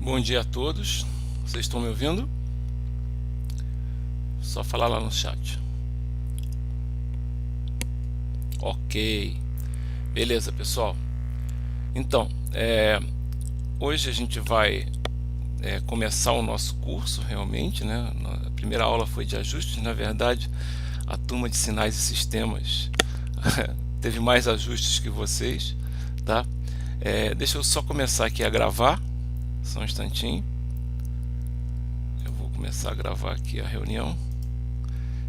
Bom dia a todos. Vocês estão me ouvindo? Só falar lá no chat. Ok. Beleza, pessoal. Então, hoje a gente vai começar o nosso curso realmente, né? A primeira aula foi de ajustes. Na verdade, a turma de sinais e sistemas teve mais ajustes que vocês, tá? Deixa eu só começar aqui a gravar. Só um instantinho. Eu vou começar a gravar aqui a reunião.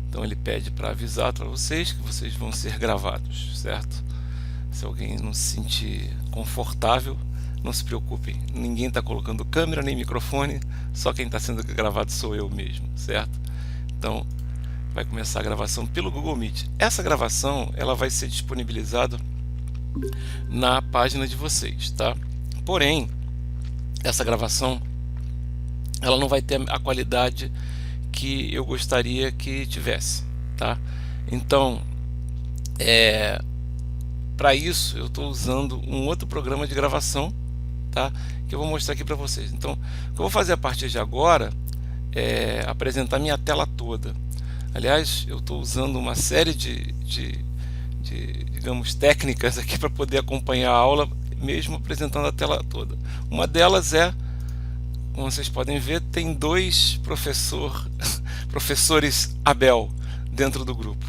Então ele pede para avisar para vocês que vocês vão ser gravados, certo? Se alguém não se sentir confortável, não se preocupem. Ninguém está colocando câmera nem microfone, só quem está sendo gravado sou eu mesmo, certo? Então vai começar a gravação pelo Google Meet. Essa gravação ela vai ser disponibilizada na página de vocês, tá? Porém, essa gravação ela não vai ter a qualidade que eu gostaria que tivesse, tá? Então, para isso eu estou usando um outro programa de gravação, tá? Que eu vou mostrar aqui para vocês. Então, o que eu vou fazer a partir de agora é apresentar minha tela toda. Aliás, eu estou usando uma série digamos, técnicas aqui para poder acompanhar a aula, mesmo apresentando a tela toda. Uma delas é, como vocês podem ver, tem dois professores Abel dentro do grupo.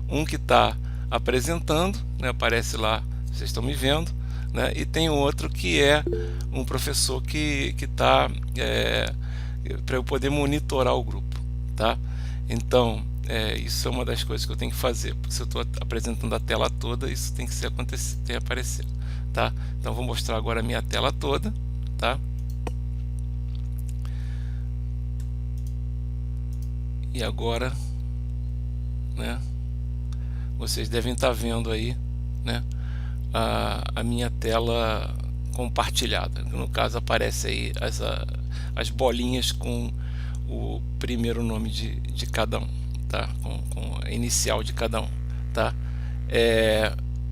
Um que está apresentando, né, aparece lá, vocês estão me vendo, né, e tem outro que é um professor que está para eu poder monitorar o grupo, tá? Então, isso é uma das coisas que eu tenho que fazer. Se eu estou apresentando a tela toda, isso tem que acontecer, tem que aparecer, tá? Então, vou mostrar agora a minha tela toda, tá? E agora, né, vocês devem estar vendo aí, né, a minha tela compartilhada. No caso aparece aí as bolinhas com o primeiro nome de cada um, tá? Com a inicial de cada um, tá?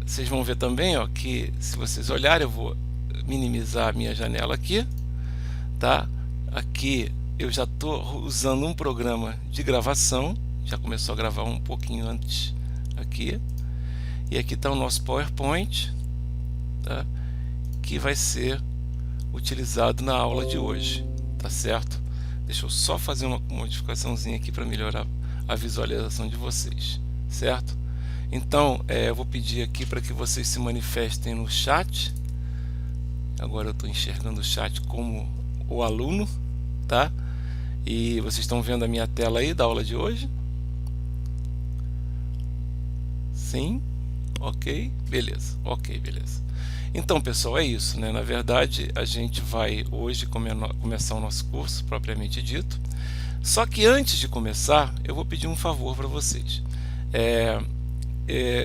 Vocês vão ver também, ó, que se vocês olharem, eu vou minimizar a minha janela aqui, tá? Aqui eu já estou usando um programa de gravação, já começou a gravar um pouquinho antes aqui, e aqui está o nosso PowerPoint, tá? Que vai ser utilizado na aula de hoje, tá certo? Deixa eu só fazer uma modificaçãozinha aqui para melhorar a visualização de vocês, certo? Então, eu vou pedir aqui para que vocês se manifestem no chat. Agora eu estou enxergando o chat como o aluno, tá? E vocês estão vendo a minha tela aí da aula de hoje? Sim? Ok? Beleza. Ok, beleza. Então, pessoal, é isso, né? Na verdade, a gente vai hoje começar o nosso curso, propriamente dito. Só que antes de começar, eu vou pedir um favor para vocês.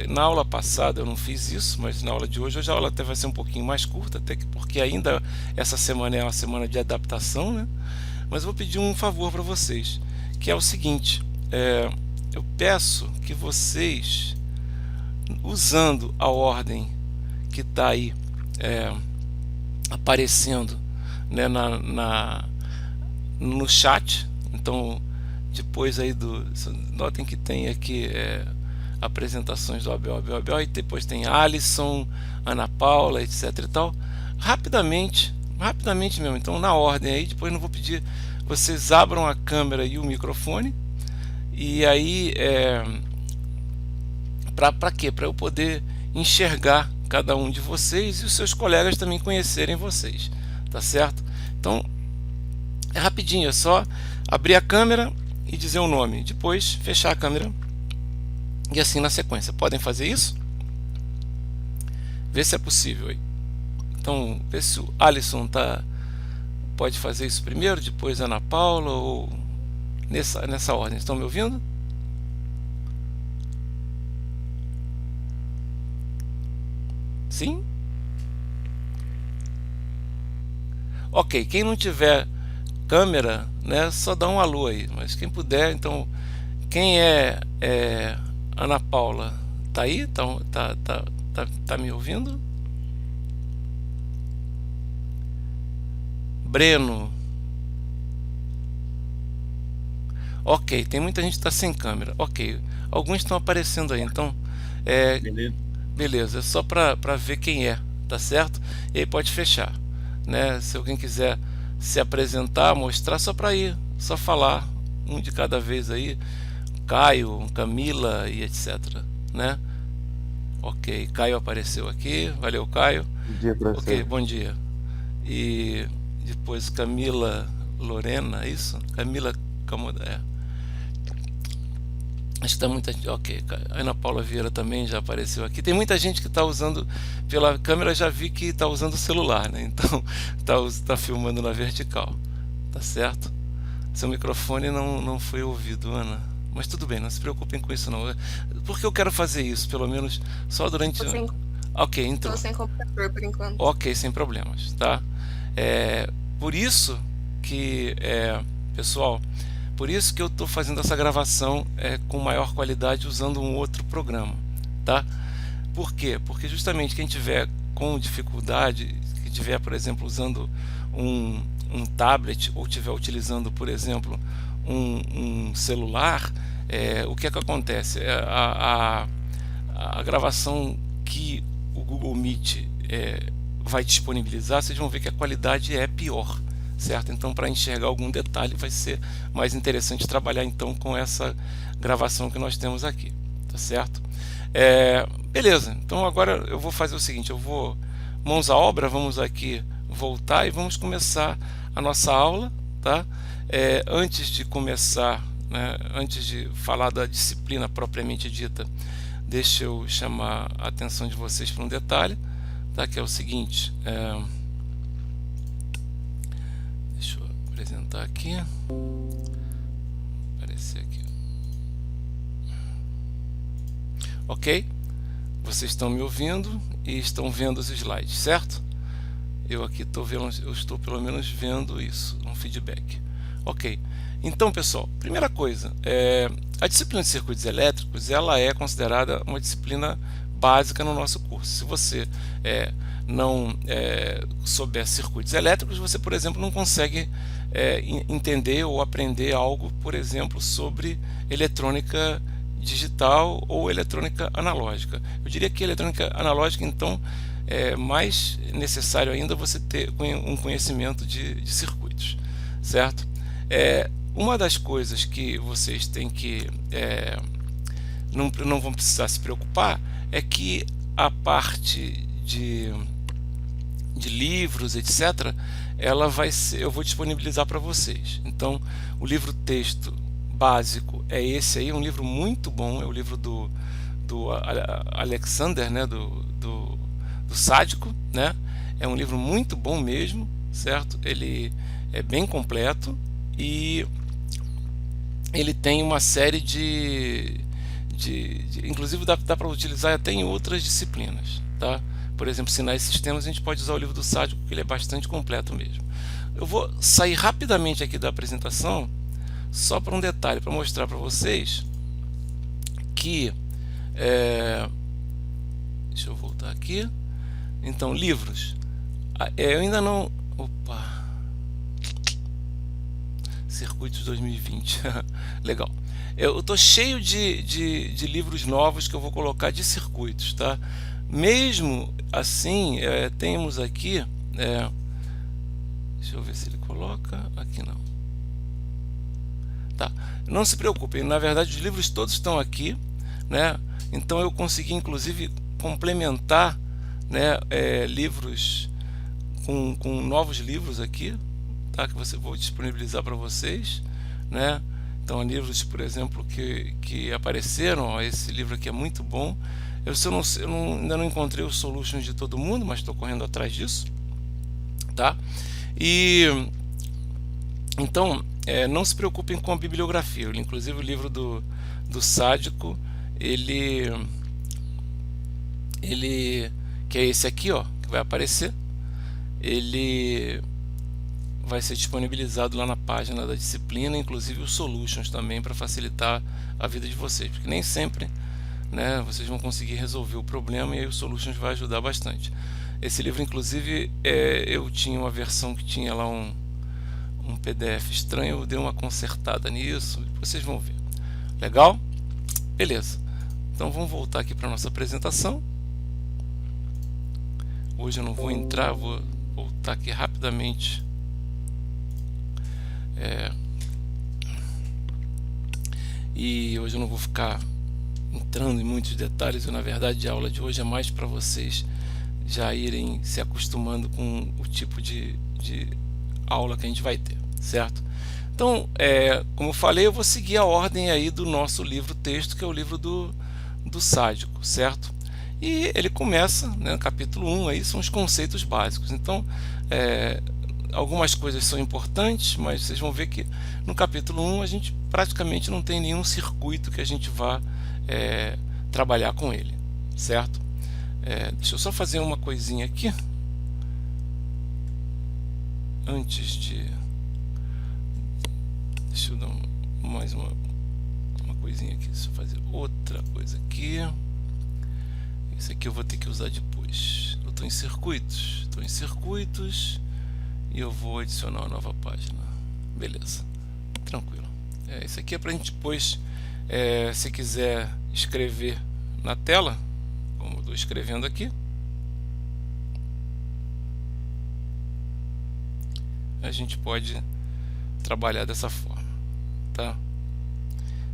Na aula passada eu não fiz isso, mas na aula de hoje a aula até vai ser um pouquinho mais curta, até porque ainda essa semana é uma semana de adaptação, né? Mas eu vou pedir um favor para vocês, que é o seguinte: eu peço que vocês, usando a ordem que está aí aparecendo, né, no chat, então depois aí notem que tem aqui apresentações do Abel, e depois tem Alisson, Ana Paula, etc e tal, rapidamente mesmo, então na ordem aí, depois não vou pedir, vocês abram a câmera e o microfone, e aí para quê? Para eu poder enxergar cada um de vocês e os seus colegas também conhecerem vocês, tá certo? Então é rapidinho, é só abrir a câmera e dizer o nome, depois fechar a câmera e assim na sequência. Podem fazer isso? Vê se é possível aí. Então, vê se o Alisson pode fazer isso primeiro, depois a Ana Paula, ou nessa ordem. Estão me ouvindo? Sim? Ok, quem não tiver câmera, né, só dá um alô aí, mas quem puder, então, quem Ana Paula, tá aí? Tá me ouvindo? Breno, Ok, tem muita gente que está sem câmera. Ok, alguns estão aparecendo aí, então é, Beleza. beleza, é só para ver quem é, tá certo? E aí pode fechar, né? Se alguém quiser se apresentar, mostrar, só para ir, só falar um de cada vez aí, Caio, Camila e etc, né? Ok, Caio apareceu aqui, valeu Caio. Bom dia, Ok, professor. bom dia. E depois Camila Lorena, isso? Camila Camoda, acho que tá muita gente. Ok, a Ana Paula Vieira também já apareceu aqui. Tem muita gente que está usando pela câmera, já vi que está usando o celular, né? Então tá filmando na vertical, tá certo? Seu microfone não foi ouvido, Ana. Mas tudo bem, não se preocupem com isso não. Porque eu quero fazer isso, pelo menos só durante. Tô sem, Ok, tô entrou. sem computador por enquanto. Ok, sem problemas, tá? É, por isso que, pessoal, por isso que eu estou fazendo essa gravação com maior qualidade usando um outro programa, tá? Por quê? Porque justamente quem tiver com dificuldade, que tiver, por exemplo, usando um tablet ou tiver utilizando, por exemplo, um celular, o que é que acontece? A gravação que o Google Meet vai disponibilizar, vocês vão ver que a qualidade é pior, certo? Então, para enxergar algum detalhe, vai ser mais interessante trabalhar então com essa gravação que nós temos aqui, tá certo? Beleza, então agora eu vou fazer o seguinte, eu vou mãos à obra, vamos aqui voltar e vamos começar a nossa aula, tá? Antes de começar, né, antes de falar da disciplina propriamente dita, deixa eu chamar a atenção de vocês para um detalhe, tá? Que é o seguinte, deixa eu apresentar aqui, aparecer aqui, ok? Vocês estão me ouvindo e estão vendo os slides, certo? Eu aqui estou vendo, eu estou pelo menos vendo isso, um feedback. Ok. Então, pessoal, primeira coisa, a disciplina de circuitos elétricos, ela é considerada uma disciplina básica no nosso curso. Se você não souber circuitos elétricos, você, por exemplo, não consegue entender ou aprender algo, por exemplo, sobre eletrônica digital ou eletrônica analógica. Eu diria que eletrônica analógica, então, é mais necessário ainda você ter um conhecimento de circuitos, certo? Uma das coisas que vocês têm que não vão precisar se preocupar é que a parte de livros, etc., ela vai ser, eu vou disponibilizar para vocês. Então, o livro texto básico é esse aí, um livro muito bom, é o livro do Alexander, né, do Sádico, né? É um livro muito bom mesmo, certo? Ele é bem completo e ele tem uma série inclusive dá para utilizar até em outras disciplinas, tá? Por exemplo, sinais e sistemas, a gente pode usar o livro do Sádico, porque ele é bastante completo mesmo. Eu vou sair rapidamente aqui da apresentação, só para um detalhe, para mostrar para vocês que deixa eu voltar aqui. Então, livros. Eu ainda não. Opa! Circuitos 2020. Legal. Eu estou cheio de livros novos que eu vou colocar de circuitos, tá? Mesmo assim, temos aqui. Deixa eu ver se ele coloca. Aqui não. Tá. Não se preocupem, na verdade os livros todos estão aqui, né? Então eu consegui inclusive complementar, né, livros com novos livros aqui, tá? Que você vou disponibilizar para vocês, né? Então livros, por exemplo, que apareceram, ó, esse livro aqui é muito bom. Ainda não encontrei os solutions de todo mundo, mas estou correndo atrás disso, tá? E então não se preocupem com a bibliografia. Inclusive o livro do Sádico, ele que é esse aqui, ó, que vai aparecer, ele vai ser disponibilizado lá na página da disciplina, inclusive os solutions também, para facilitar a vida de vocês, porque nem sempre, né, vocês vão conseguir resolver o problema, e aí o solutions vai ajudar bastante. Esse livro, inclusive, eu tinha uma versão que tinha lá um PDF estranho, eu dei uma consertada nisso, vocês vão ver. Legal? Beleza. Então vamos voltar aqui para nossa apresentação. Hoje eu não vou entrar, vou voltar aqui rapidamente. E hoje eu não vou ficar entrando em muitos detalhes. Na verdade, a aula de hoje é mais para vocês já irem se acostumando com o tipo de aula que a gente vai ter, certo? Então, como eu falei, eu vou seguir a ordem aí do nosso livro-texto, que é o livro do Sádico, certo? E ele começa, né, no capítulo 1, aí são os conceitos básicos. Então, algumas coisas são importantes, mas vocês vão ver que no capítulo 1 a gente praticamente não tem nenhum circuito que a gente vá trabalhar com ele, certo? Deixa eu só fazer uma coisinha aqui antes de... Deixa eu dar mais uma coisinha aqui. Deixa eu fazer outra coisa aqui. Esse aqui eu vou ter que usar depois. Eu estou em circuitos, e eu vou adicionar uma nova página. Beleza, tranquilo. Isso aqui é para a gente depois, se quiser escrever na tela, como eu estou escrevendo aqui, a gente pode trabalhar dessa forma, tá?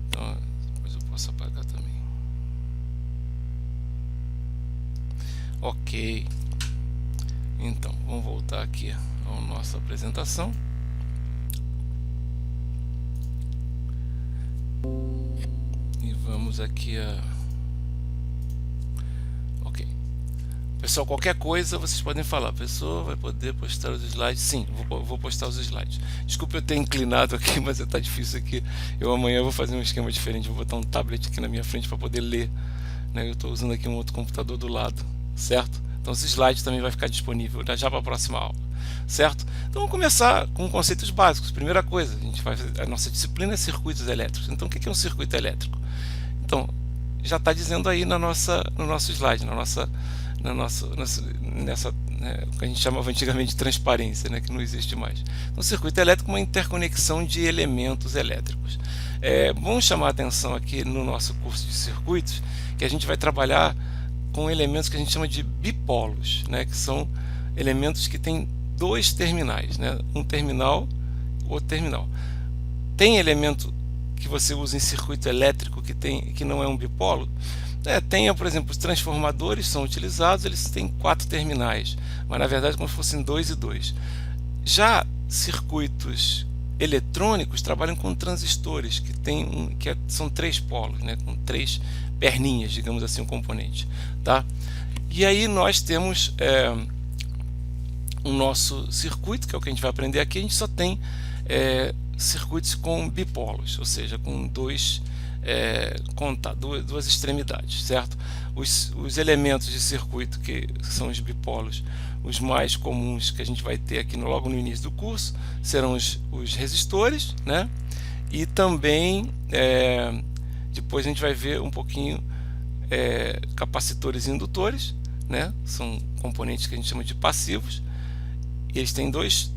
Então depois eu posso apagar também. Ok, então vamos voltar aqui à nossa apresentação. E vamos aqui ok. Pessoal, qualquer coisa vocês podem falar. A pessoa vai poder postar os slides? Sim, vou postar os slides. Desculpa eu ter inclinado aqui, mas está difícil aqui. Amanhã vou fazer um esquema diferente. Vou botar um tablet aqui na minha frente para poder ler, né? Eu estou usando aqui um outro computador do lado, certo? Então os slides também vai ficar disponível já para a próxima aula, certo? Então vamos começar com conceitos básicos. Primeira coisa, a nossa disciplina é circuitos elétricos. Então o que é um circuito elétrico? Então já está dizendo aí no nosso slide, nessa, o que a gente chamava antigamente de transparência, né, que não existe mais. Então, circuito elétrico é uma interconexão de elementos elétricos. Vamos chamar a atenção aqui no nosso curso de circuitos, que a gente vai trabalhar com elementos que a gente chama de bipolos, né, que são elementos que têm dois terminais, né, um terminal, outro terminal. Tem elemento que você usa em circuito elétrico que não é um bipolo? Por exemplo, os transformadores são utilizados, eles têm 4 terminais, mas na verdade como se fossem 2 e 2. Já circuitos eletrônicos trabalham com transistores, que são 3 polos, né, com 3 perninhas, digamos assim, um componente. Tá? E aí nós temos o nosso circuito, que é o que a gente vai aprender aqui. A gente só tem circuitos com bipolos, ou seja, com duas extremidades, certo? Os elementos de circuito que são os bipolos, os mais comuns que a gente vai ter aqui logo no início do curso, serão os resistores, né? E também depois a gente vai ver um pouquinho capacitores e indutores, né? São componentes que a gente chama de passivos. Eles têm dois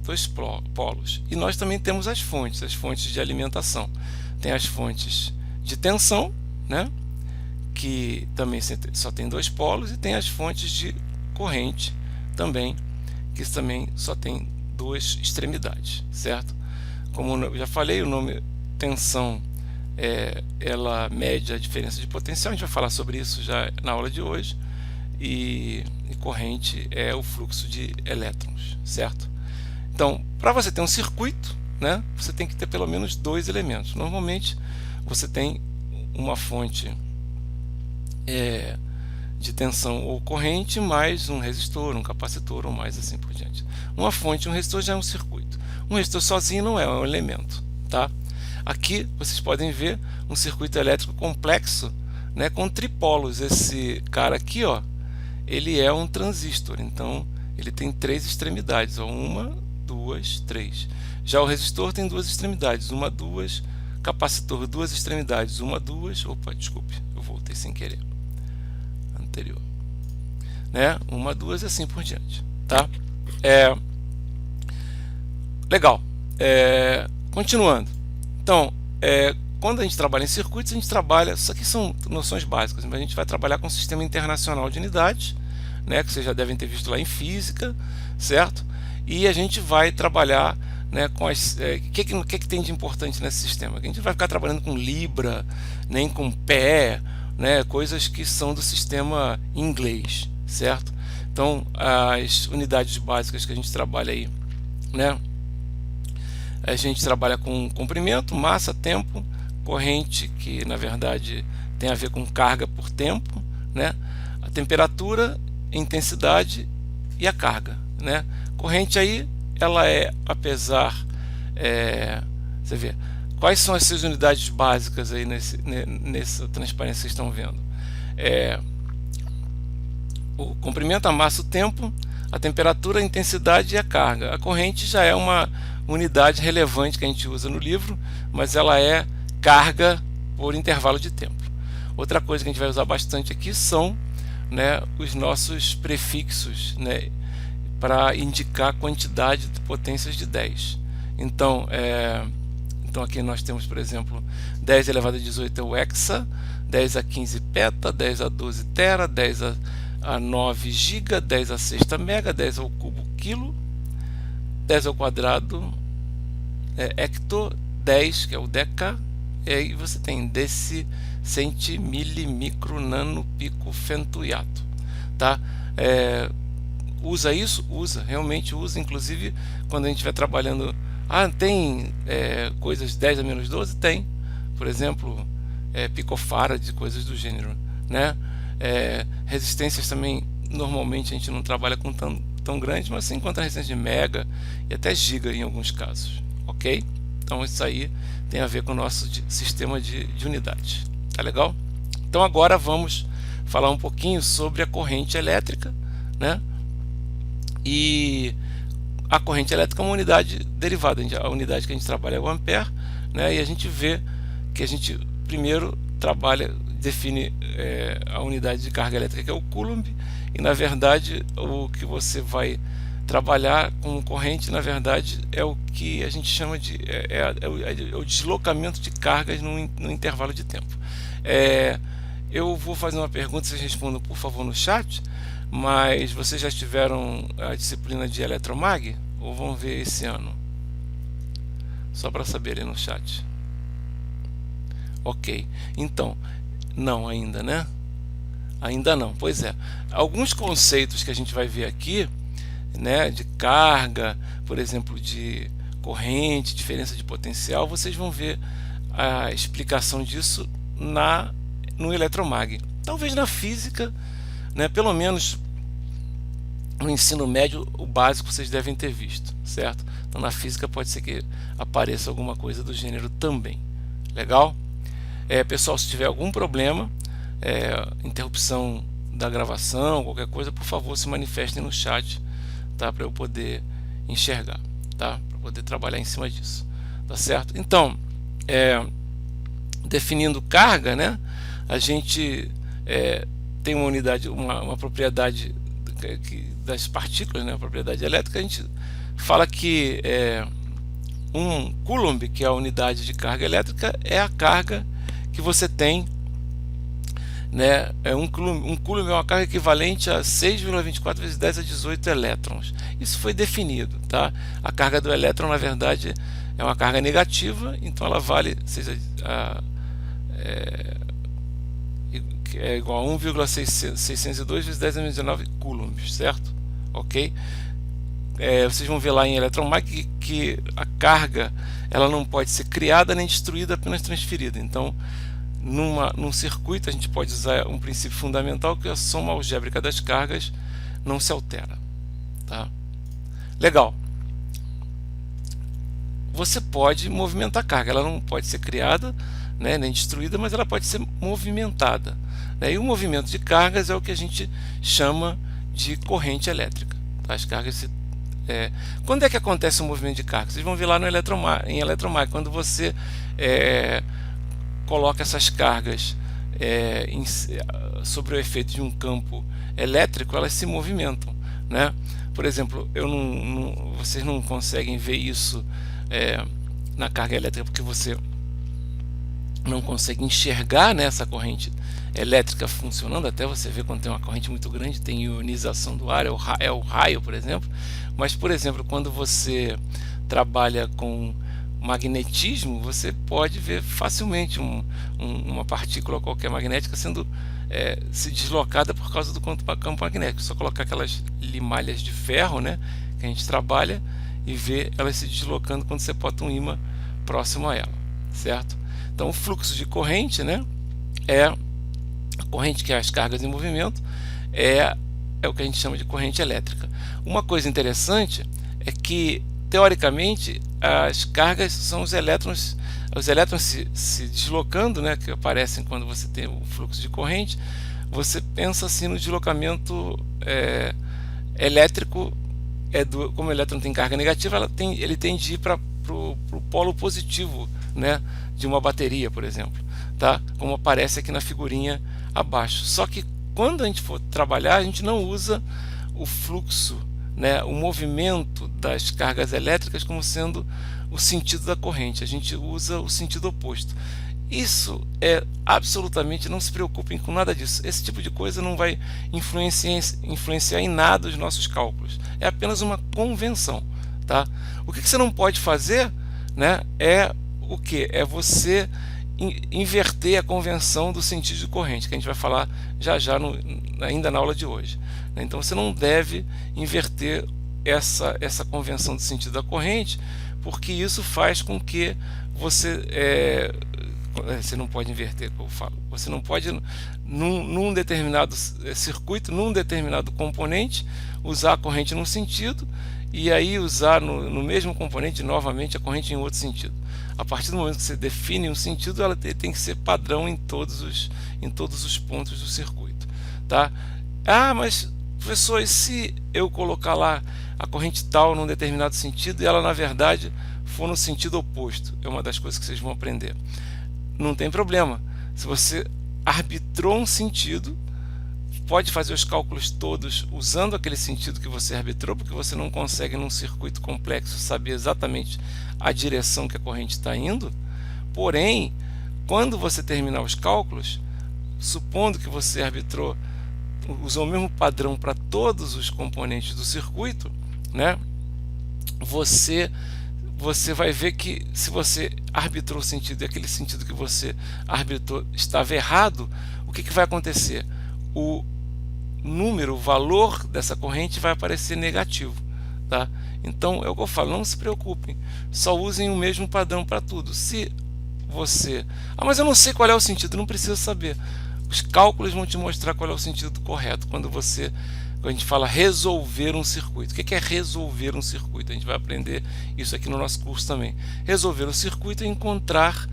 polos. E nós também temos as fontes de alimentação. Tem as fontes de tensão, né, que também só tem 2 polos, e tem as fontes de corrente também, que também só tem 2 extremidades, certo? Como eu já falei, o nome tensão ela mede a diferença de potencial. A gente vai falar sobre isso já na aula de hoje. E corrente é o fluxo de elétrons, certo? Então, para você ter um circuito, né, você tem que ter pelo menos 2 elementos. Normalmente você tem uma fonte de tensão ou corrente, mais um resistor, um capacitor, ou mais assim por diante. Uma fonte e um resistor já é um circuito. Um resistor sozinho não é um elemento, tá? Aqui vocês podem ver um circuito elétrico complexo, né, com tripolos. Esse cara aqui, ó, ele é um transistor, então ele tem 3 extremidades, ó, 1, 2, 3. Já o resistor tem 2 extremidades, 1, 2. Capacitor, 2 extremidades, 1, 2. Opa, desculpe, eu voltei sem querer. Anterior, né? 1, 2 e assim por diante, tá? Legal. Continuando. Então, quando a gente trabalha em circuitos, a gente trabalha, isso aqui são noções básicas, mas a gente vai trabalhar com o sistema internacional de unidades, né, que vocês já devem ter visto lá em física, certo? E a gente vai trabalhar, né, com as, que tem de importante nesse sistema? A gente não vai ficar trabalhando com libra, nem com pé, né, coisas que são do sistema inglês, certo? Então, as unidades básicas que a gente trabalha aí, né, a gente trabalha com comprimento, massa, tempo, corrente, que na verdade tem a ver com carga por tempo, né? A temperatura, intensidade e a carga, né? Corrente aí, ela apesar, você vê, quais são as suas unidades básicas aí nessa transparência que vocês estão vendo? O comprimento, a massa, o tempo, a temperatura, a intensidade e a carga. A corrente já é uma unidade relevante que a gente usa no livro, mas ela é carga por intervalo de tempo. Outra coisa que a gente vai usar bastante aqui são, né, os nossos prefixos, né, para indicar a quantidade de potências de 10. Então, aqui nós temos, por exemplo, 10 elevado a 18 é o hexa, 10 a 15 peta, 10 a 12 tera, 10 a 9 giga, 10 a sexta mega, 10 ao cubo quilo, 10 ao quadrado hecto, 10 que é o deca, e aí você tem deci, centi, mili, micro, nano, pico, fentoiato, tá? Usa isso? Usa, realmente usa, inclusive quando a gente estiver trabalhando. Tem coisas 10 a menos 12? Tem, por exemplo, picofarad, coisas do gênero, né? Resistências também, normalmente a gente não trabalha com tão grande, mas você encontra resistência de mega e até giga em alguns casos, ok? Então isso aí tem a ver com o nosso sistema de unidades, tá legal? Então agora vamos falar um pouquinho sobre a corrente elétrica, né? E a corrente elétrica é uma unidade derivada, a unidade que a gente trabalha é o ampere, né? E a gente vê que a gente primeiro define a unidade de carga elétrica, que é o coulomb, e na verdade o que você vai trabalhar com corrente, na verdade, é o que a gente chama de o deslocamento de cargas no intervalo de tempo. Eu vou fazer uma pergunta, vocês respondam por favor no chat, mas vocês já tiveram a disciplina de eletromag ou vão ver esse ano? Só para saberem no chat. Ok, então, não ainda, né? Ainda não, pois é. Alguns conceitos que a gente vai ver aqui, né, de carga, por exemplo, de corrente, diferença de potencial, vocês vão ver a explicação disso no eletromag. Talvez na física, né, pelo menos no ensino médio, o básico vocês devem ter visto, certo? Então na física pode ser que apareça alguma coisa do gênero também. Legal? Pessoal, se tiver algum problema, interrupção da gravação, qualquer coisa, por favor se manifestem no chat, tá? Para eu poder enxergar, tá? Para poder trabalhar em cima disso, tá certo? Então, definindo carga, né? A gente tem uma unidade, uma propriedade das partículas, né? A propriedade elétrica. A gente fala que um coulomb, que é a unidade de carga elétrica, é a carga que você tem, né? Um coulomb é uma carga equivalente a 6,24 vezes 10 a 18 elétrons. Isso foi definido, tá? A carga do elétron, na verdade, é uma carga negativa, então ela vale é igual a 1,602 vezes 10 a menos 19 coulombs, certo? Ok? Vocês vão ver lá em eletromag que a carga ela não pode ser criada nem destruída, apenas transferida. Então, num circuito a gente pode usar um princípio fundamental, que é a soma algébrica das cargas não se altera, tá? Legal. Você pode movimentar a carga, ela não pode ser criada, né, nem destruída, mas ela pode ser movimentada, né? E o movimento de cargas é o que a gente chama de corrente elétrica, tá? As cargas quando é que acontece o movimento de carga? Vocês vão ver lá no em eletromag, quando você coloca essas cargas sobre o efeito de um campo elétrico, elas se movimentam, né? Por exemplo, vocês não conseguem ver isso na carga elétrica, porque você não consegue enxergar, né, essa corrente elétrica funcionando. Até você vê quando tem uma corrente muito grande, tem ionização do ar, é o raio, por exemplo. Mas, por exemplo, quando você trabalha com magnetismo, você pode ver facilmente uma partícula qualquer magnética sendo se deslocada por causa do campo magnético. É só colocar aquelas limalhas de ferro, né, que a gente trabalha, e ver elas se deslocando quando você bota um ímã próximo a ela, certo? Então o fluxo de corrente, né, é a corrente, que é as cargas em movimento, é o que a gente chama de corrente elétrica. Uma coisa interessante é que, teoricamente, as cargas são os elétrons se deslocando, né, que aparecem quando você tem o fluxo de corrente. Você pensa assim no deslocamento elétrico, como o elétron tem carga negativa, ele tende a ir para o polo positivo, né, de uma bateria, por exemplo, tá? Como aparece aqui na figurinha abaixo. Só que quando a gente for trabalhar, a gente não usa o fluxo, né, o movimento das cargas elétricas como sendo o sentido da corrente. A gente usa o sentido oposto. Isso absolutamente, não se preocupem com nada disso. Esse tipo de coisa não vai influenciar em nada os nossos cálculos. É apenas uma convenção, tá? O que você não pode fazer, né, é o que? É você inverter a convenção do sentido de corrente, que a gente vai falar já ainda na aula de hoje. Então você não deve inverter essa convenção do sentido da corrente, porque isso faz com que você não pode inverter, como eu falo. Você não pode, num determinado circuito, num determinado componente, usar a corrente num sentido e aí usar no mesmo componente novamente a corrente em outro sentido. A partir do momento que você define um sentido, ela tem que ser padrão em todos os pontos do circuito, tá? Ah, mas professor, e se eu colocar lá a corrente tal num determinado sentido e ela na verdade for no sentido oposto? É uma das coisas que vocês vão aprender. Não tem problema. Se você arbitrou um sentido, pode fazer os cálculos todos usando aquele sentido que você arbitrou, porque você não consegue num circuito complexo saber exatamente a direção que a corrente está indo. Porém, quando você terminar os cálculos, supondo que você usou o mesmo padrão para todos os componentes do circuito, né, você vai ver que, se você arbitrou o sentido e aquele sentido que você arbitrou estava errado, o que vai acontecer? O valor dessa corrente vai aparecer negativo, tá? Então é o que eu falo, não se preocupem, só usem o mesmo padrão para tudo. Se você, mas eu não sei qual é o sentido, não precisa saber. Os cálculos vão te mostrar qual é o sentido correto quando a gente fala resolver um circuito. O que é resolver um circuito? A gente vai aprender isso aqui no nosso curso também. Resolver um circuito é encontrar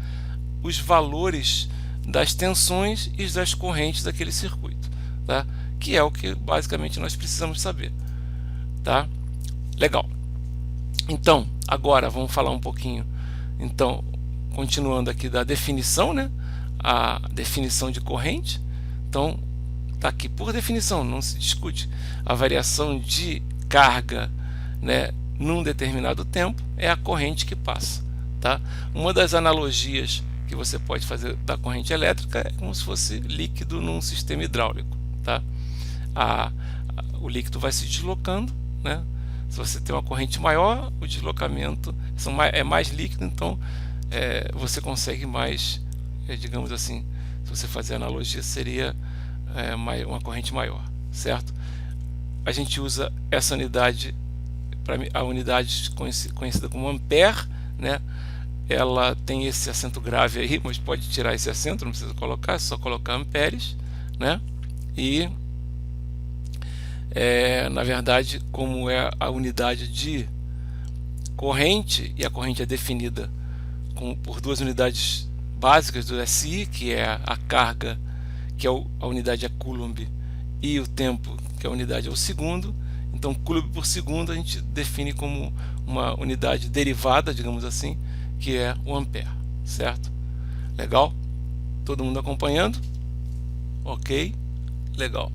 os valores das tensões e das correntes daquele circuito, tá? Que é o que basicamente nós precisamos saber, tá? Legal. Então, agora vamos falar um pouquinho, então, continuando aqui da definição, né? A definição de corrente. Então, está aqui por definição, não se discute. A variação de carga, né, num determinado tempo é a corrente que passa, tá? Uma das analogias que você pode fazer da corrente elétrica é como se fosse líquido num sistema hidráulico, tá? O líquido vai se deslocando, né? Se você tem uma corrente maior, o deslocamento é mais líquido, então você consegue mais, digamos assim, se você fazer analogia, seria uma corrente maior, certo? A gente usa essa unidade, a unidade conhecida como ampere, né? Ela tem esse acento grave aí, mas pode tirar esse acento, não precisa colocar, é só colocar amperes, né? E na verdade, como é a unidade de corrente, e a corrente é definida por duas unidades básicas do SI, que é a carga, que é a unidade é Coulomb, e o tempo, que a unidade é o segundo. Então, Coulomb por segundo a gente define como uma unidade derivada, digamos assim, que é o ampere, certo? Legal? Todo mundo acompanhando? Ok? Legal.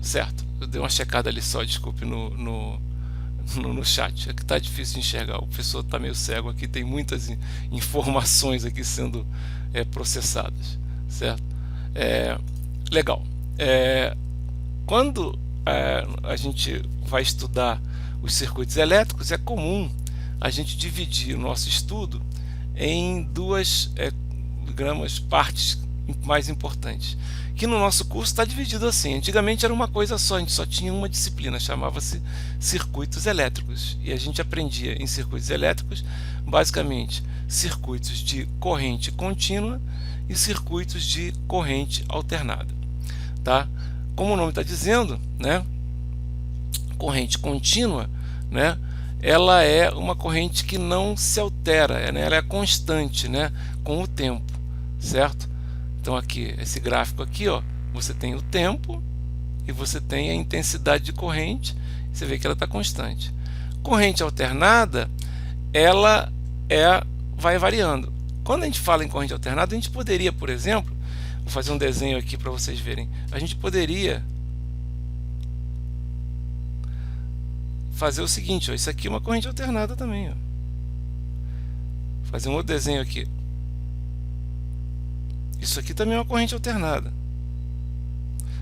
Certo? Eu dei uma checada ali só, desculpe, no chat. Aqui está difícil de enxergar, o professor está meio cego aqui, tem muitas informações aqui sendo processadas, certo? Legal. Quando a gente vai estudar os circuitos elétricos, é comum a gente dividir o nosso estudo em duas partes mais importantes, que no nosso curso está dividido assim. Antigamente era uma coisa só, a gente só tinha uma disciplina, chamava-se circuitos elétricos, e a gente aprendia em circuitos elétricos basicamente circuitos de corrente contínua e circuitos de corrente alternada, tá? Como o nome está dizendo, né, corrente contínua, né, ela é uma corrente que não se altera, né, ela é constante, né, com o tempo, certo? Então aqui, esse gráfico aqui, ó, você tem o tempo e você tem a intensidade de corrente, você vê que ela está constante. Corrente alternada, ela vai variando. Quando a gente fala em corrente alternada, a gente poderia, por exemplo, vou fazer um desenho aqui para vocês verem, a gente poderia fazer o seguinte, ó, isso aqui é uma corrente alternada também, ó. Vou fazer um outro desenho aqui. Isso aqui também é uma corrente alternada,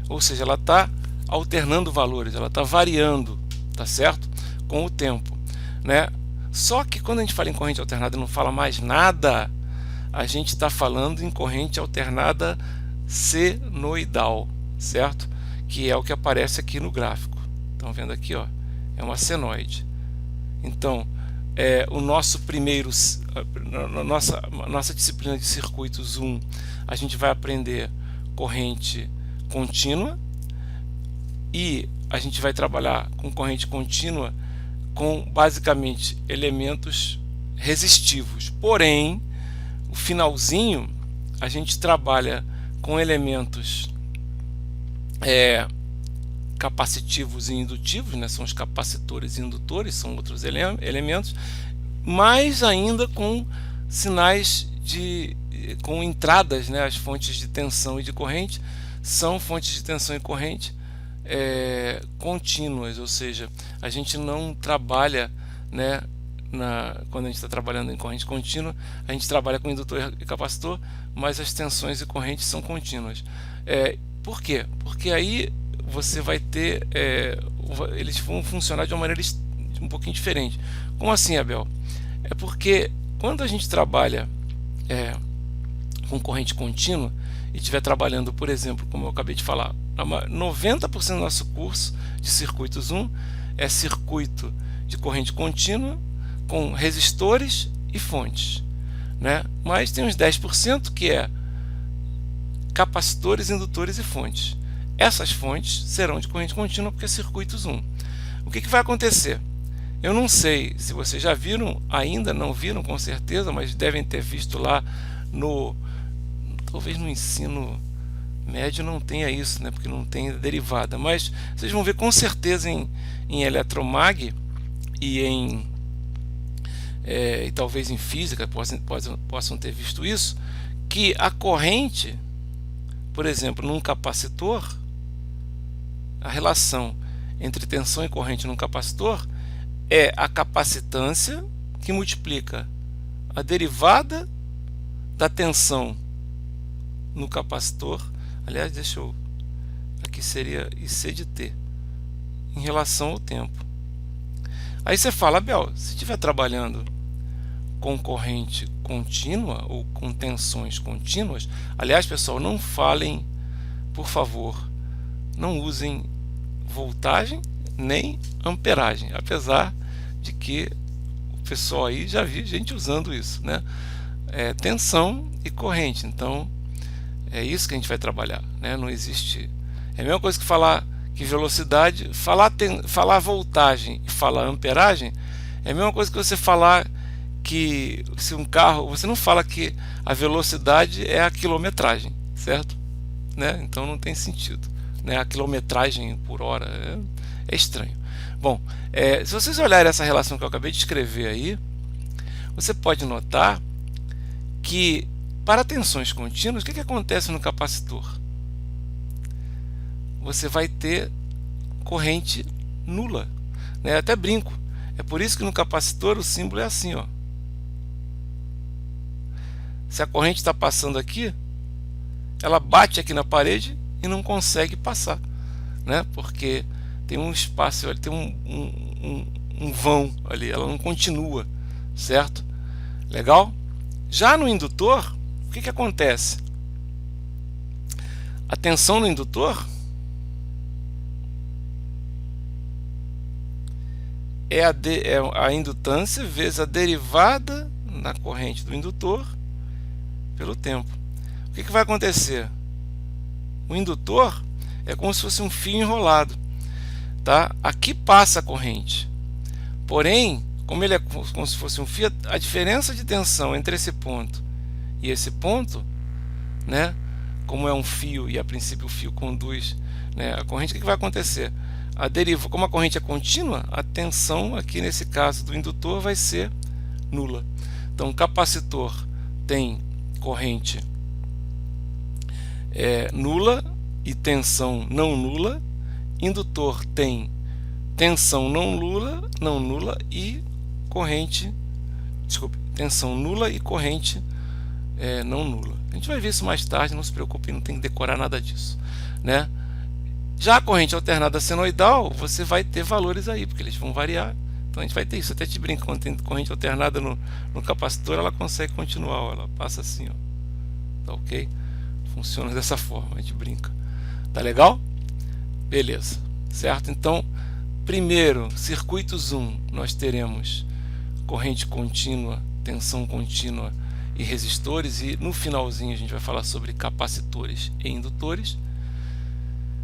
ou seja, ela está alternando valores, ela está variando, tá certo? Com o tempo, né? Só que quando a gente fala em corrente alternada e não fala mais nada, a gente está falando em corrente alternada senoidal, certo? Que é o que aparece aqui no gráfico. Estão vendo aqui, ó? É uma senoide. Então, o nosso primeiro, nossa disciplina de circuitos 1, a gente vai aprender corrente contínua, e a gente vai trabalhar com corrente contínua com basicamente elementos resistivos. Porém, o finalzinho a gente trabalha com elementos capacitivos e indutivos, né? São os capacitores e indutores, são outros elementos, mas ainda com sinais com entradas, né? As fontes de tensão e de corrente são fontes de tensão e corrente contínuas, ou seja, a gente não trabalha, né, quando a gente está trabalhando em corrente contínua, a gente trabalha com indutor e capacitor, mas as tensões e correntes são contínuas. Por quê? Porque aí você vai ter, eles vão funcionar de uma maneira um pouquinho diferente. Como assim, Abel? É porque quando a gente trabalha com corrente contínua e estiver trabalhando, por exemplo, como eu acabei de falar, 90% do nosso curso de circuitos 1 é circuito de corrente contínua com resistores e fontes, né? Mas tem uns 10% que é capacitores, indutores e fontes. Essas fontes serão de corrente contínua porque é circuitos 1. O que vai acontecer? Eu não sei se vocês já viram, ainda não viram com certeza, mas devem ter visto lá talvez no ensino médio não tenha isso, né, porque não tem derivada, mas vocês vão ver com certeza em eletromag e e talvez em física possam ter visto isso, que a corrente, por exemplo, num capacitor, a relação entre tensão e corrente num capacitor é a capacitância que multiplica a derivada da tensão no capacitor. Aliás, aqui seria IC de T em relação ao tempo. Aí você fala, Abel, se estiver trabalhando com corrente contínua ou com tensões contínuas, aliás, pessoal, não falem, por favor, não usem voltagem nem amperagem, apesar de que o pessoal aí já vi gente usando isso, né? Tensão e corrente, então é isso que a gente vai trabalhar, né? Não existe, é a mesma coisa que falar que velocidade, falar voltagem e falar amperagem é a mesma coisa que você falar que se um carro, você não fala que a velocidade é a quilometragem, certo? Né? Então não tem sentido, né? A quilometragem por hora é estranho. Bom, se vocês olharem essa relação que eu acabei de escrever aí, você pode notar que para tensões contínuas, o que acontece no capacitor? Você vai ter corrente nula, né? Até brinco, É por isso que no capacitor o símbolo é assim, ó. Se a corrente está passando aqui, ela bate aqui na parede e não consegue passar, né? Porque tem um espaço ali, tem um vão ali, ela não continua, certo? Legal? Já no indutor, o que acontece? A tensão no indutor é a indutância vezes a derivada na corrente do indutor pelo tempo. O que vai acontecer? O indutor é como se fosse um fio enrolado, tá? Aqui passa a corrente, porém, como ele é como se fosse um fio, a diferença de tensão entre esse ponto e esse ponto, né? Como é um fio e a princípio o fio conduz, né, a corrente, o que vai acontecer? Como a corrente é contínua, a tensão aqui nesse caso do indutor vai ser nula. Então, o capacitor tem corrente nula e tensão não nula. Indutor tem tensão não nula e corrente, tensão nula e corrente não nula. A gente vai ver isso mais tarde, não se preocupe, não tem que decorar nada disso, né? Já a corrente alternada senoidal, você vai ter valores aí, porque eles vão variar. Então a gente vai ter isso. Até te brinca, quando tem corrente alternada no capacitor, ela consegue continuar, ó, ela passa assim, ó. Tá ok? Funciona dessa forma, a gente brinca. Tá legal? Beleza, certo? Então, primeiro, circuitos 1, nós teremos corrente contínua, tensão contínua e resistores, e no finalzinho a gente vai falar sobre capacitores e indutores.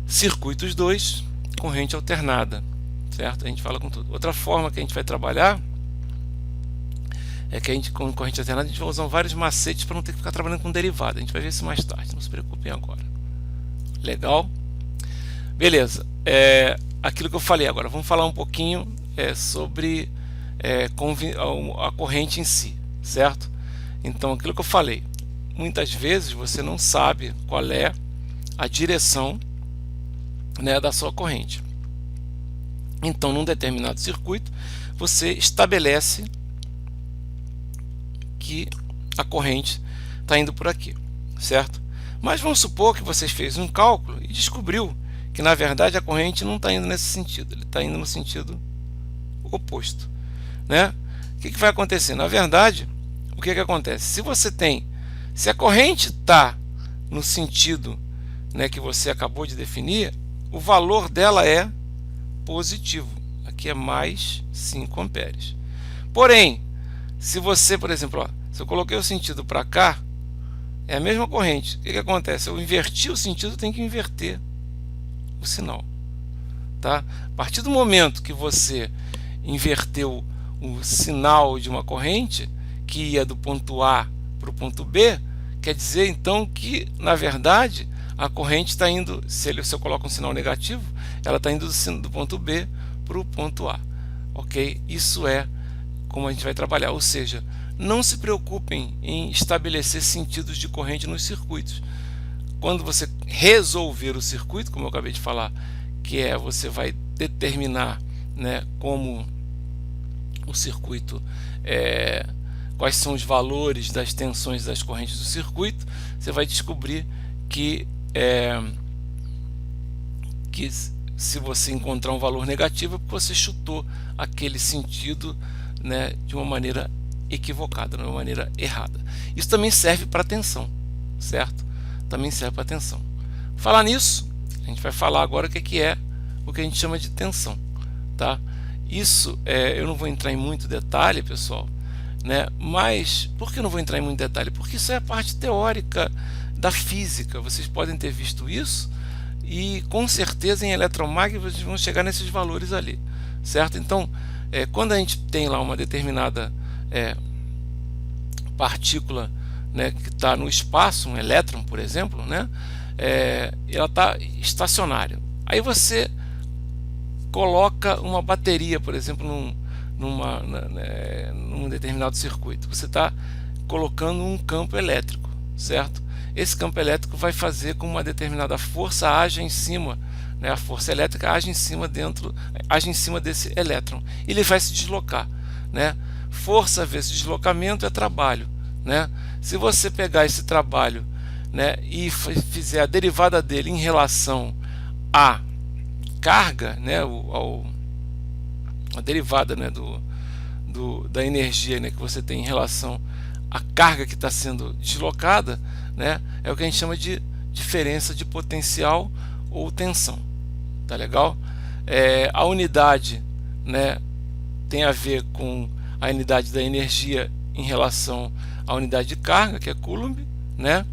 Circuitos 2, corrente alternada, certo? A gente fala com tudo. Outra forma que a gente vai trabalhar é que a gente, com corrente alternada, a gente vai usar vários macetes para não ter que ficar trabalhando com derivada. A gente vai ver isso mais tarde, não se preocupem agora. Legal? Beleza. Aquilo que eu falei agora, vamos falar um pouquinho sobre a corrente em si, certo? Então, aquilo que eu falei, muitas vezes você não sabe qual é a direção, né, da sua corrente. Então, num determinado circuito, você estabelece que a corrente está indo por aqui, certo? Mas vamos supor que você fez um cálculo e descobriu que na verdade a corrente não está indo nesse sentido, ele está indo no sentido oposto, né? O que vai acontecer? Na verdade, o que acontece? Se a corrente está no sentido, né, que você acabou de definir, o valor dela é positivo. Aqui é mais 5 amperes. Porém, se você, por exemplo, ó, se eu coloquei o sentido para cá, é a mesma corrente. O que acontece? Eu inverti o sentido, tem que inverter o sinal, tá? A partir do momento que você inverteu o sinal de uma corrente que ia do ponto A para o ponto B, quer dizer então que na verdade a corrente está indo, se eu coloco um sinal negativo, ela está indo do ponto B para o ponto A, ok? Isso é como a gente vai trabalhar, ou seja, não se preocupem em estabelecer sentidos de corrente nos circuitos. Quando você resolver o circuito, como eu acabei de falar, que você vai determinar, né, como o circuito, quais são os valores das tensões das correntes do circuito, você vai descobrir que se você encontrar um valor negativo, você chutou aquele sentido, né, de uma maneira equivocada, de uma maneira errada. Isso também serve para tensão, certo? Também serve para tensão. Falar nisso, a gente vai falar agora o que é o que a gente chama de tensão, tá? Isso eu não vou entrar em muito detalhe, pessoal, né? Mas por que eu não vou entrar em muito detalhe? Porque isso é a parte teórica da física. Vocês podem ter visto isso e com certeza em eletromagnetismo vocês vão chegar nesses valores ali, certo? Então, quando a gente tem lá uma determinada partícula, né, que está no espaço, um elétron, por exemplo, né, ela está estacionária. Aí você coloca uma bateria, por exemplo, num determinado circuito. Você está colocando um campo elétrico, certo? Esse campo elétrico vai fazer com uma determinada força haja em cima, né? A força elétrica age em cima desse elétron. Ele vai se deslocar, né? Força vezes deslocamento é trabalho, né? Se você pegar esse trabalho, né, e fizer a derivada dele em relação à carga, né, a derivada, né, da energia, né, que você tem em relação à carga que está sendo deslocada, né, é o que a gente chama de diferença de potencial ou tensão. Tá legal? A unidade, né, tem a ver com a unidade da energia em relação à unidade de carga, que é Coulomb, né?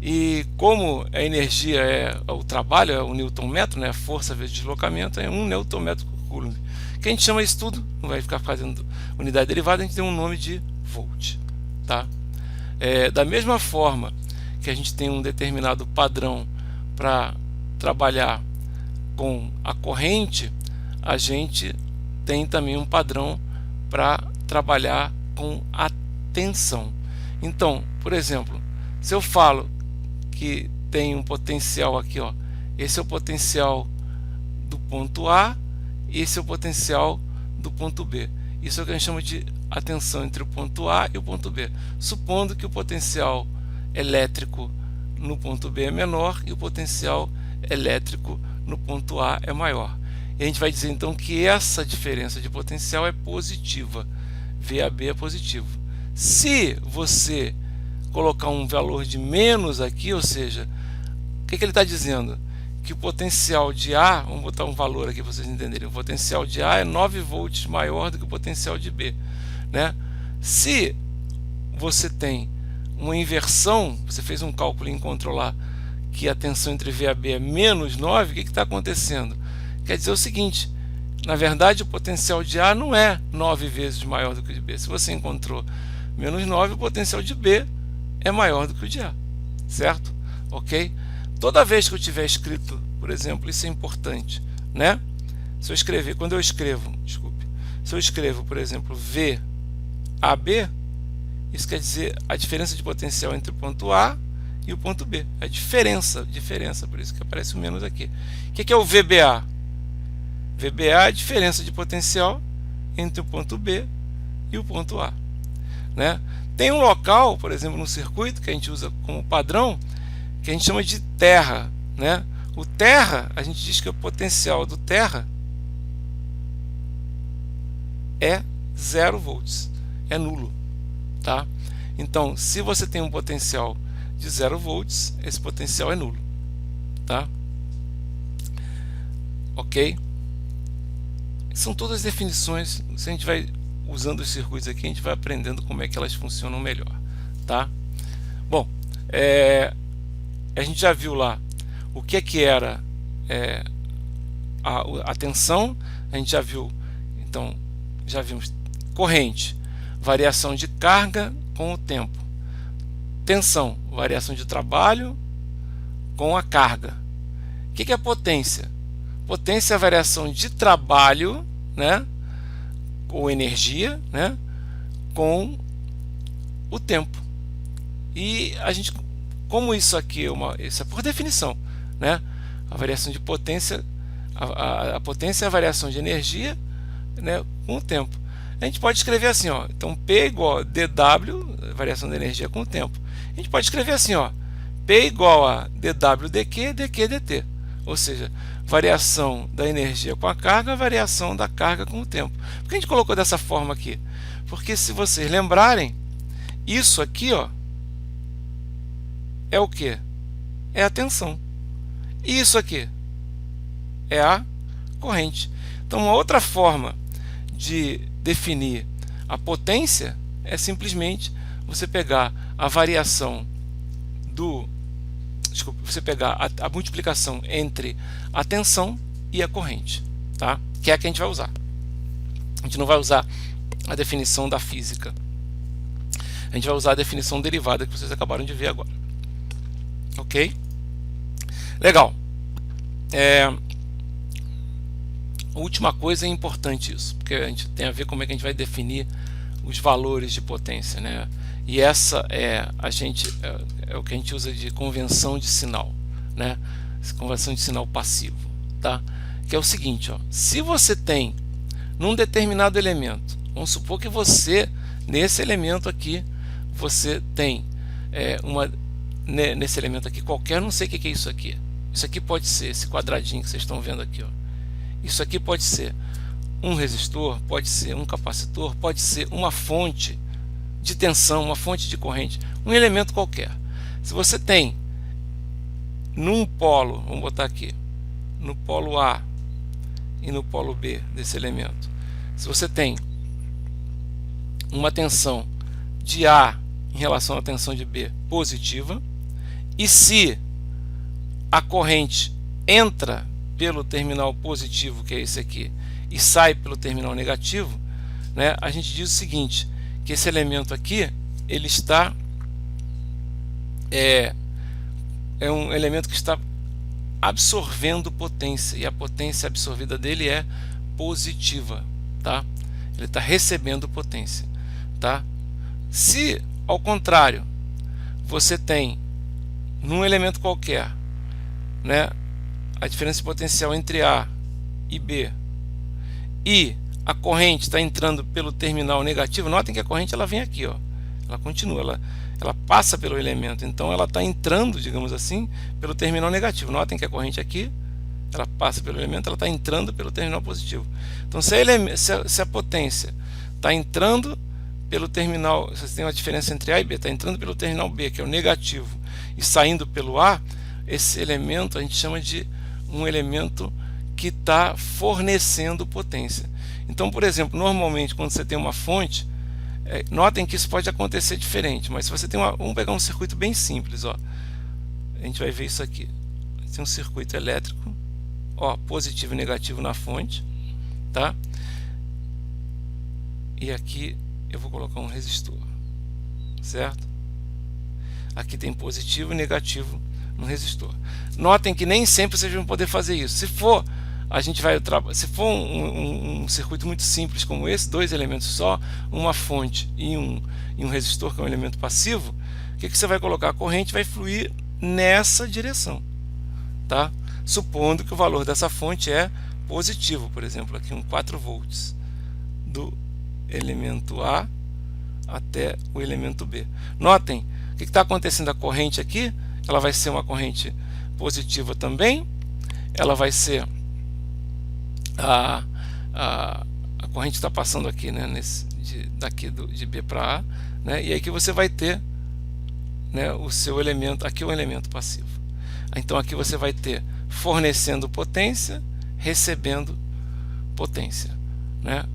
E como a energia é o trabalho, é o Newton-metro, né, a força vezes deslocamento, é 1 Newton-metro por Coulomb. Que a gente chama isso tudo, não vai ficar fazendo unidade derivada, a gente tem um nome de volt. Tá? Da mesma forma que a gente tem um determinado padrão para trabalhar com a corrente, a gente tem também um padrão para trabalhar com a tensão. Então, por exemplo, se eu falo que tem um potencial aqui, ó, esse é o potencial do ponto A, esse é o potencial do ponto B. Isso é o que a gente chama de a tensão entre o ponto A e o ponto B, supondo que o potencial elétrico no ponto B é menor e o potencial elétrico no ponto A é maior. E a gente vai dizer então que essa diferença de potencial é positiva, VAB é positivo. Se você colocar um valor de menos aqui, ou seja, o que ele está dizendo? Que o potencial de A, vamos botar um valor aqui para vocês entenderem, o potencial de A é 9 volts maior do que o potencial de B, né? Se você tem uma inversão, você fez um cálculo e encontrou lá que a tensão entre VAB é menos 9, o que está acontecendo? Quer dizer o seguinte, na verdade o potencial de A não é 9 vezes maior do que o de B. Se você encontrou menos 9, o potencial de B é maior do que o de A, certo? Ok? Toda vez que eu tiver escrito, por exemplo, isso é importante, né? Se eu escrever, quando eu escrevo, desculpe, se eu escrevo, por exemplo, VAB, isso quer dizer a diferença de potencial entre o ponto A e o ponto B. A diferença, por isso que aparece o menos aqui. O que é o VBA? VBA é a diferença de potencial entre o ponto B e o ponto A, né? Tem um local, por exemplo, no circuito, que a gente usa como padrão, que a gente chama de terra, né? O terra, a gente diz que o potencial do terra é 0 volts, é nulo, tá? Então, se você tem um potencial de 0 volts, esse potencial é nulo, tá? Ok? São todas definições. Se a gente vai usando os circuitos aqui, a gente vai aprendendo como é que elas funcionam melhor, tá? Bom, a gente já viu lá o que era a tensão, a gente já viu, então, já vimos corrente, variação de carga com o tempo, tensão, variação de trabalho com a carga. O que é potência? Potência é a variação de trabalho, né, ou energia, né, com o tempo. E a gente, como isso aqui isso é por definição, né, a variação de potência, a potência é a variação de energia, né, com o tempo. A gente pode escrever assim, ó, então P é igual a dW, variação da energia com o tempo. A gente pode escrever assim, ó, P igual a dW dq, dq dt. Ou seja, variação da energia com a carga, variação da carga com o tempo. Por que a gente colocou dessa forma aqui? Porque se vocês lembrarem, isso aqui, ó, é o que? É a tensão. E isso aqui é a corrente. Então, uma outra forma de definir a potência é simplesmente você pegar a variação você pegar a multiplicação entre a tensão e a corrente, tá? Que é a que a gente vai usar. A gente não vai usar a definição da física. A gente vai usar a definição derivada que vocês acabaram de ver agora. Ok? Legal. A última coisa é importante isso, porque a gente tem a ver como é que a gente vai definir os valores de potência, né? E essa é o que a gente usa de convenção de sinal, né? Convenção de sinal passivo, tá? Que é o seguinte, ó, se você tem num determinado elemento, vamos supor que você, nesse elemento aqui, você tem nesse elemento aqui qualquer, não sei o que é isso aqui. Isso aqui pode ser esse quadradinho que vocês estão vendo aqui, ó. Isso aqui pode ser um resistor, pode ser um capacitor, pode ser uma fonte de tensão, uma fonte de corrente, um elemento qualquer. Se você tem num polo, vamos botar aqui, no polo A e no polo B desse elemento, se você tem uma tensão de A em relação à tensão de B positiva, e se a corrente entra pelo terminal positivo, que é esse aqui, e sai pelo terminal negativo, né, a gente diz o seguinte, que esse elemento aqui, ele está é um elemento que está absorvendo potência, e a potência absorvida dele é positiva, tá? Ele está recebendo potência, tá? Se ao contrário você tem num elemento qualquer, né, a diferença de potencial entre A e B, e a corrente está entrando pelo terminal negativo, notem que a corrente ela vem aqui, ó, ela continua, ela passa pelo elemento, então ela está entrando, digamos assim, pelo terminal negativo. Notem que a corrente aqui, ela passa pelo elemento, ela está entrando pelo terminal positivo. Então se a potência está entrando pelo terminal, você tem uma diferença entre A e B, está entrando pelo terminal B, que é o negativo, e saindo pelo A, esse elemento a gente chama de um elemento que está fornecendo potência. Então, por exemplo, normalmente quando você tem uma fonte, notem que isso pode acontecer diferente, mas se você tem vamos pegar um circuito bem simples, ó, a gente vai ver isso aqui. Tem um circuito elétrico, ó, positivo e negativo na fonte, tá? E aqui eu vou colocar um resistor, certo? Aqui tem positivo e negativo no resistor. Notem que nem sempre vocês vão poder fazer isso. Se for um circuito muito simples como esse, dois elementos só, uma fonte e um resistor, que é um elemento passivo, o que você vai colocar? A corrente vai fluir nessa direção, tá? Supondo que o valor dessa fonte é positivo, por exemplo, aqui 4 volts do elemento A até o elemento B. Notem o que está acontecendo. A corrente aqui, ela vai ser uma corrente positiva também, ela vai ser a corrente está passando aqui, né, de B para A, né, e aí que você vai ter, né, o seu elemento, aqui é um elemento passivo. Então aqui você vai ter fornecendo potência, recebendo potência, né?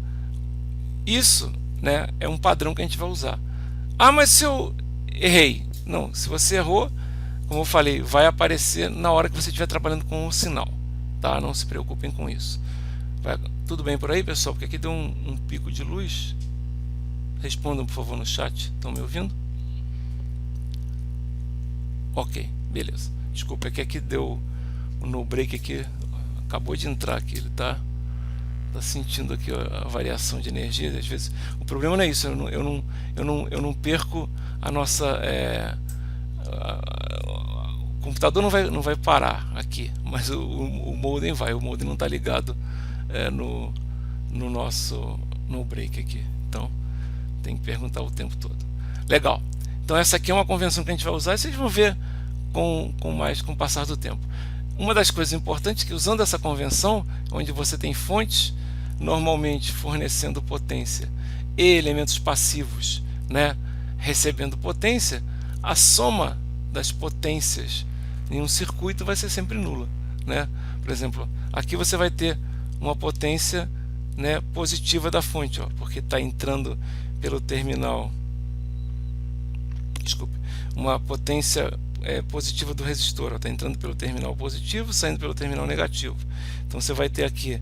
Isso, né, é um padrão que a gente vai usar. Ah, mas se eu errei? Não, se você errou, como eu falei, vai aparecer na hora que você estiver trabalhando com o sinal, tá? Não se preocupem com isso. Tudo bem por aí, pessoal? Porque aqui deu um pico de luz. Respondam, por favor, no chat. Estão me ouvindo? Ok, beleza. Desculpa, é que aqui deu o no break aqui, acabou de entrar aqui, ele tá sentindo aqui a variação de energia. Às vezes o problema não é isso, eu não perco a nossa o computador não vai parar aqui, mas o modem vai. O modem não está ligado no nosso no break aqui, então tem que perguntar o tempo todo. Legal. Então essa aqui é uma convenção que a gente vai usar e vocês vão ver com o passar do tempo. Uma das coisas importantes é que, usando essa convenção, onde você tem fontes normalmente fornecendo potência e elementos passivos, né, recebendo potência, a soma das potências em um circuito vai ser sempre nula, né? Por exemplo, aqui você vai ter uma potência, né, positiva da fonte, ó, porque está entrando pelo terminal, desculpe, uma potência positiva do resistor, está entrando pelo terminal positivo, saindo pelo terminal negativo. Então você vai ter aqui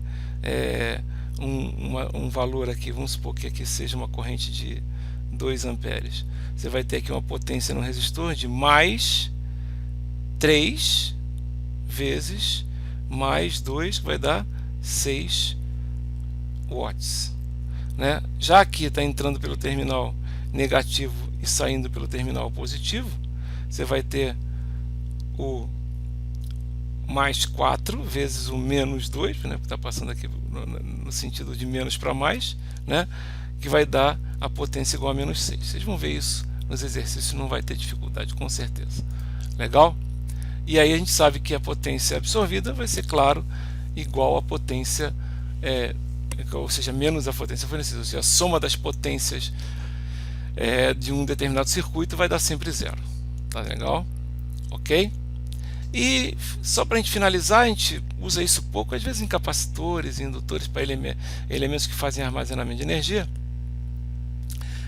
um valor aqui, vamos supor que aqui seja uma corrente de 2 amperes. Você vai ter aqui uma potência no resistor de mais 3 vezes mais 2, que vai dar 6 watts, né? Já aqui está entrando pelo terminal negativo e saindo pelo terminal positivo, você vai ter mais 4 vezes o menos 2, né, porque está passando aqui no sentido de menos para mais, né, que vai dar a potência igual a menos 6. Vocês vão ver isso nos exercícios, não vai ter dificuldade, com certeza. Legal? E aí a gente sabe que a potência absorvida vai ser, claro, igual à potência, ou seja, menos a potência fornecida, ou seja, a soma das potências de um determinado circuito vai dar sempre zero. Tá legal? Ok? E só para a gente finalizar, a gente usa isso pouco, às vezes em capacitores e indutores para elementos que fazem armazenamento de energia.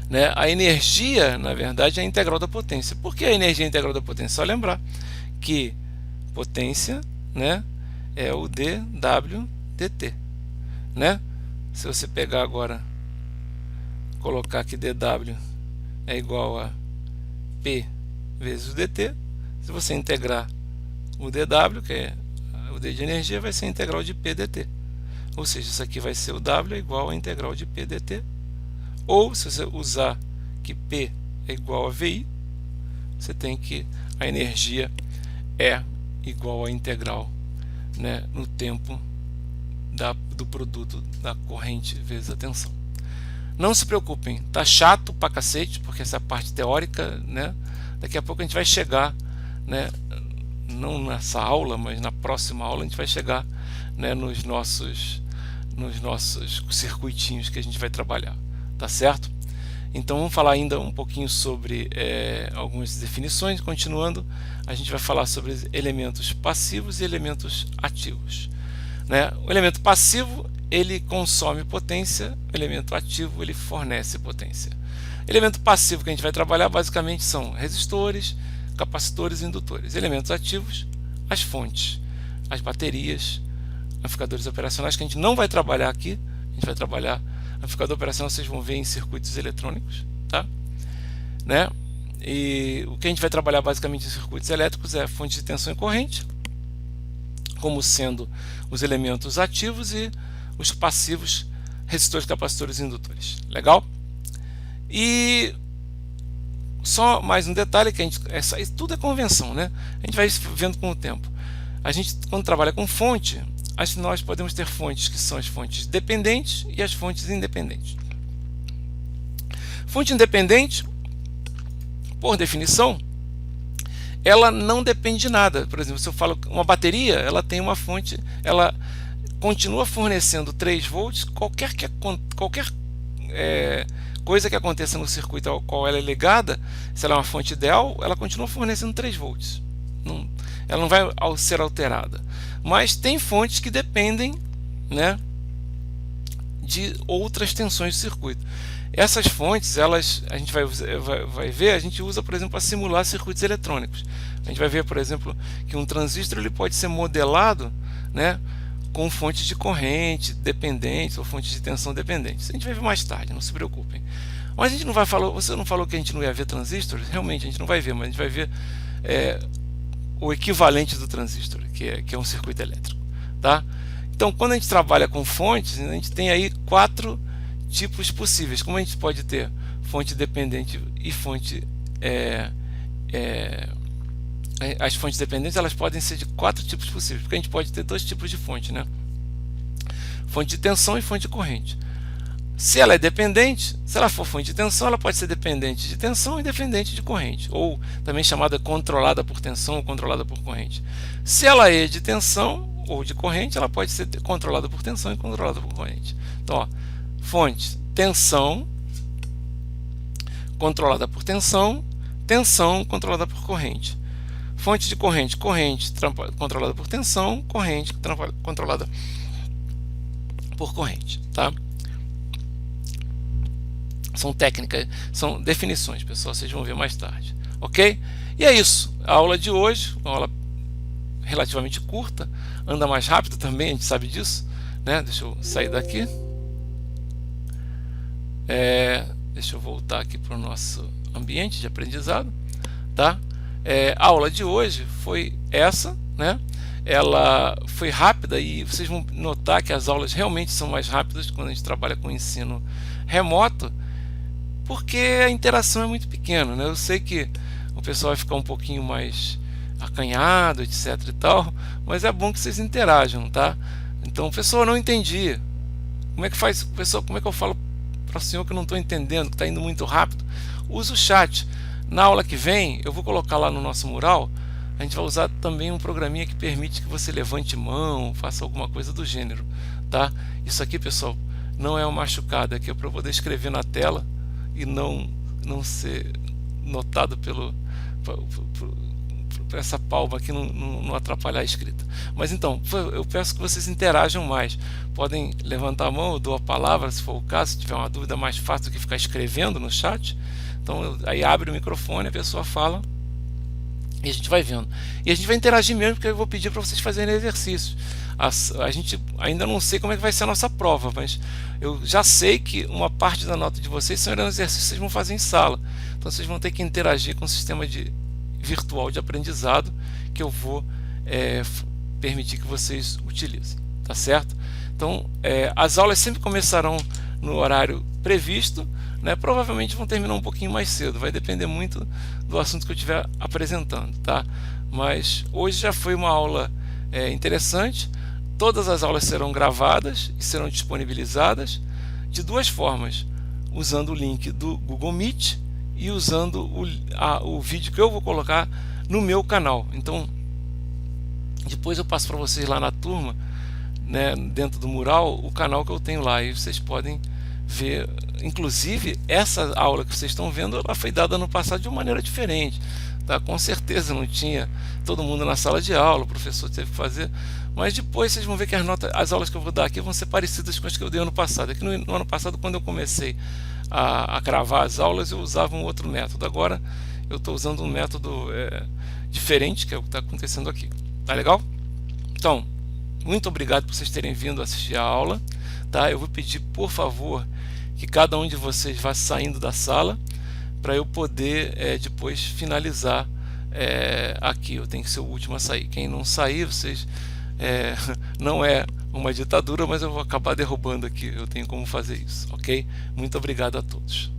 Né? A energia, na verdade, é a integral da potência. Por que a energia é a integral da potência? Só lembrar que potência, né, é o dW dt. Né? Se você pegar agora, colocar que dW é igual a P vezes o dt, se você integrar o dW, que é o d de energia, vai ser a integral de P dt. Ou seja, isso aqui vai ser o W igual a integral de P dt. Ou, se você usar que P é igual a VI, você tem que a energia é igual a integral, né, no tempo do produto da corrente vezes a tensão. Não se preocupem, tá chato pra cacete, porque essa é a parte teórica, né? Daqui a pouco a gente vai chegar, né, não nessa aula, mas na próxima aula a gente vai chegar, né, nos nossos circuitinhos que a gente vai trabalhar, tá certo? Então vamos falar ainda um pouquinho sobre algumas definições. Continuando, a gente vai falar sobre elementos passivos e elementos ativos, né? O elemento passivo, ele consome potência, o elemento ativo, ele fornece potência. Elemento passivo que a gente vai trabalhar basicamente são resistores, capacitores e indutores. Elementos ativos, as fontes, as baterias, amplificadores operacionais, que a gente não vai trabalhar aqui. A gente vai trabalhar amplificador operacional, vocês vão ver em circuitos eletrônicos, tá? Né? E o que a gente vai trabalhar basicamente em circuitos elétricos é fonte de tensão e corrente, como sendo os elementos ativos, e os passivos, resistores, capacitores e indutores. Legal? E só mais um detalhe, que isso tudo é convenção, né? A gente vai vendo com o tempo. A gente, quando trabalha com fonte, nós podemos ter fontes que são as fontes dependentes e as fontes independentes. Fonte independente, por definição, ela não depende de nada. Por exemplo, se eu falo uma bateria, ela tem uma fonte, ela continua fornecendo 3 volts, qualquer coisa que aconteça no circuito ao qual ela é ligada, se ela é uma fonte ideal, ela continua fornecendo 3 volts. Ela não vai ser alterada. Mas tem fontes que dependem, né, de outras tensões do circuito. Essas fontes, a gente vai ver, a gente usa, por exemplo, para simular circuitos eletrônicos. A gente vai ver, por exemplo, que um transistor ele pode ser modelado, né, com fontes de corrente dependentes ou fontes de tensão dependentes. A gente vai ver mais tarde, não se preocupem. Mas a gente não vai falar, você não falou que a gente não ia ver transistores? Realmente a gente não vai ver, mas a gente vai ver o equivalente do transistor, que é um circuito elétrico, tá? Então, quando a gente trabalha com fontes, a gente tem aí 4 tipos possíveis. Como a gente pode ter fonte dependente e fonte as fontes dependentes, elas podem ser de 4 tipos possíveis, porque a gente pode ter 2 tipos de fonte, né? Fonte de tensão e fonte de corrente. Se ela é dependente, se ela for fonte de tensão, ela pode ser dependente de tensão e dependente de corrente, ou também chamada controlada por tensão ou controlada por corrente. Se ela é de tensão ou de corrente, ela pode ser controlada por tensão e controlada por corrente. Então, ó, fonte, tensão, controlada por tensão, tensão controlada por corrente. Fonte de corrente, corrente controlada por tensão, corrente controlada por corrente, tá? São técnicas, são definições, pessoal, vocês vão ver mais tarde, ok? E é isso, a aula de hoje, uma aula relativamente curta, anda mais rápido também, a gente sabe disso, né? Deixa eu sair daqui, deixa eu voltar aqui para o nosso ambiente de aprendizado, tá? A aula de hoje foi essa, né? Ela foi rápida e vocês vão notar que as aulas realmente são mais rápidas quando a gente trabalha com ensino remoto, porque a interação é muito pequena, né? Eu sei que o pessoal vai ficar um pouquinho mais acanhado, etc e tal, mas é bom que vocês interajam, tá? Então, pessoal, não entendi. Como é que faz, pessoal? Como é que eu falo para o senhor que eu não estou entendendo, que está indo muito rápido? Usa o chat. Na aula que vem, eu vou colocar lá no nosso mural. A gente vai usar também um programinha que permite que você levante mão, faça alguma coisa do gênero, tá? Isso aqui, pessoal, não é um machucado, aqui é para eu poder escrever na tela e não ser notado por essa palma aqui não atrapalhar a escrita. Mas então, eu peço que vocês interajam mais. Podem levantar a mão, eu dou a palavra se for o caso, se tiver uma dúvida mais fácil do que ficar escrevendo no chat. Então aí abre o microfone, a pessoa fala e a gente vai vendo. E a gente vai interagir mesmo, porque eu vou pedir para vocês fazerem exercícios. A gente ainda não sei como é que vai ser a nossa prova, mas eu já sei que uma parte da nota de vocês são exercícios que vocês vão fazer em sala. Então vocês vão ter que interagir com o sistema virtual de aprendizado que eu vou permitir que vocês utilizem, tá certo? Então as aulas sempre começarão no horário previsto, né? Provavelmente vão terminar um pouquinho mais cedo, vai depender muito do assunto que eu estiver apresentando, tá? Mas hoje já foi uma aula interessante. Todas as aulas serão gravadas e serão disponibilizadas de duas formas: usando o link do Google Meet e usando o vídeo que eu vou colocar no meu canal. Então depois eu passo para vocês lá na turma, né, dentro do mural, o canal que eu tenho lá, e vocês podem ver. Inclusive essa aula que vocês estão vendo, ela foi dada no passado de uma maneira diferente, tá? Com certeza não tinha todo mundo na sala de aula, o professor teve que fazer, mas depois vocês vão ver que as aulas que eu vou dar aqui vão ser parecidas com as que eu dei ano passado. Aqui no ano passado, quando eu comecei a gravar as aulas, eu usava um outro método. Agora eu estou usando um método diferente, que é o que está acontecendo aqui. Tá legal? Então, muito obrigado por vocês terem vindo assistir a aula, tá? Eu vou pedir, por favor, que cada um de vocês vá saindo da sala para eu poder depois finalizar aqui. Eu tenho que ser o último a sair. Quem não sair, vocês não é uma ditadura, mas eu vou acabar derrubando aqui. Eu tenho como fazer isso, ok? Muito obrigado a todos.